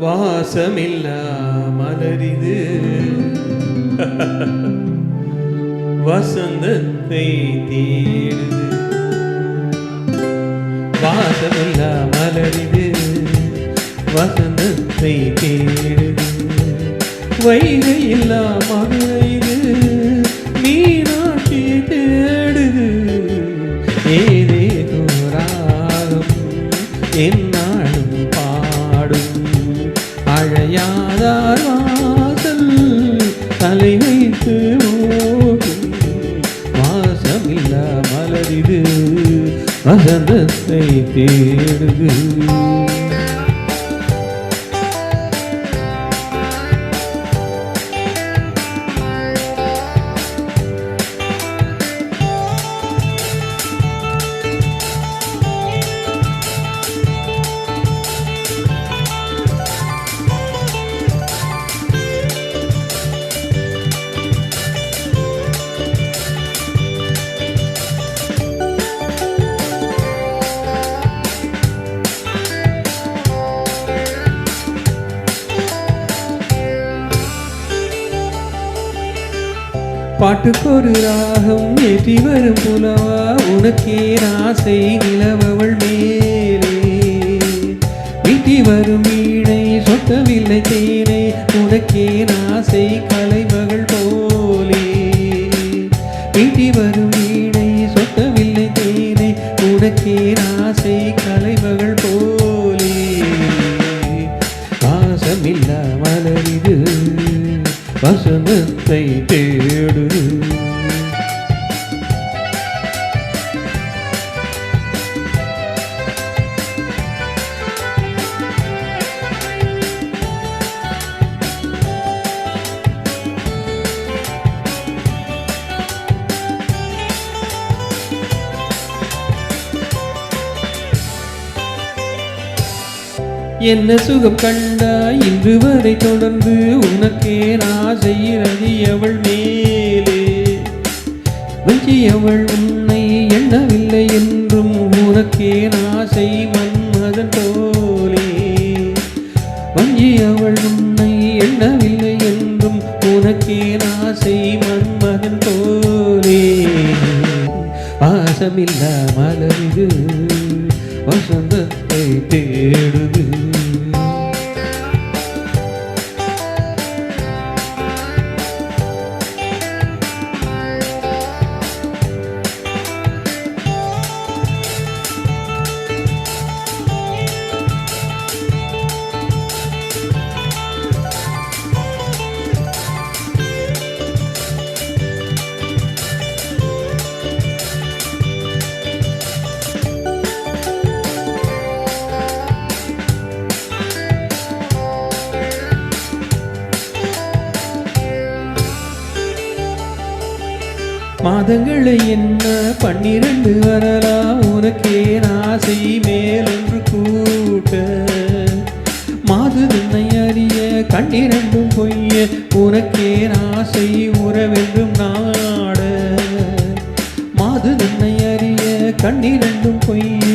வாசமில்லா மலரிது வசந்தத்தை தேடுது. வாசமில்லா மலரிது வசந்தத்தை தேடுது. வைகையில்லா மதுரைது மீனாட்சி தேடுது. ஏதேதோ ராகம் என்னாலும் பாடும். அழையாதார் வாசல் தலை வைத்து ஓடும். வாசமில்லா மலரிது வசந்தத்தை தேடுது. பாட்டுக்கொரு ராகம் ஏற்றி வரும் புலவா உனக்கே ஆசை நிலவவள் மேலே. வீட்டி வரும் வீணை சொட்டவில்லை தேனை உனக்கே ஆசை கலைமகள் போலே. வீட்டி வரும் வீணை சொட்டவில்லை தேனை உனக்கே ஆசை கலைமகள் போலே. வாசமில்லா மலரிது வசந்தத்தை தேடுது. என்ன சுகம் கண்டாய் இன்று வரை தொடர்ந்து உனக்கே ஆசை ரதியவள் மேலே. வஞ்சியவள் உன்னை எண்ணவில்லை என்றும் உனக்கே ஆசை மன்மதன் போலே. வஞ்சியவள் உன்னை எண்ணவில்லை என்றும் உனக்கே ஆசை மன்மதன் போலே. வாசமில்லா மலரிது வசந்தத்தை தேடுது. மாதங்களை என்ன 12 வரலாம் உனக்கே ஆசை மேலொன்று கூட்ட. மாது தன்னை அறிய கண்ணிரண்டும் பொய்ய உனக்கே ஆசை உறவென்றும் நாட. மாது தன்னை அறிய கண்ணிரண்டும் பொய்ய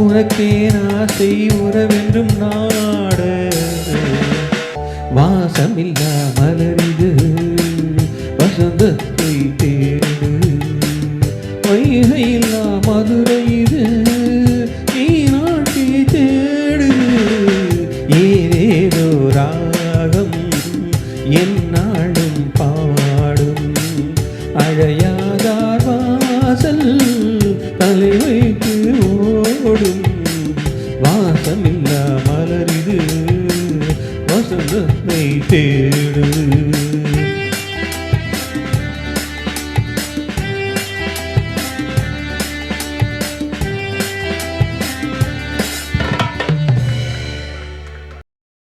உனக்கே ஆசை உறவென்றும் நாட. வாசமில்லா மலரிது வசந்தத்தை தேடு. வைகையில்லா மதுரைது மீனாட்சி தேடுது. ஏதேதோ ராகம் என்னாலும் பாடும். அழையாதார் வாசல் தலை வைத்து ஓடும்.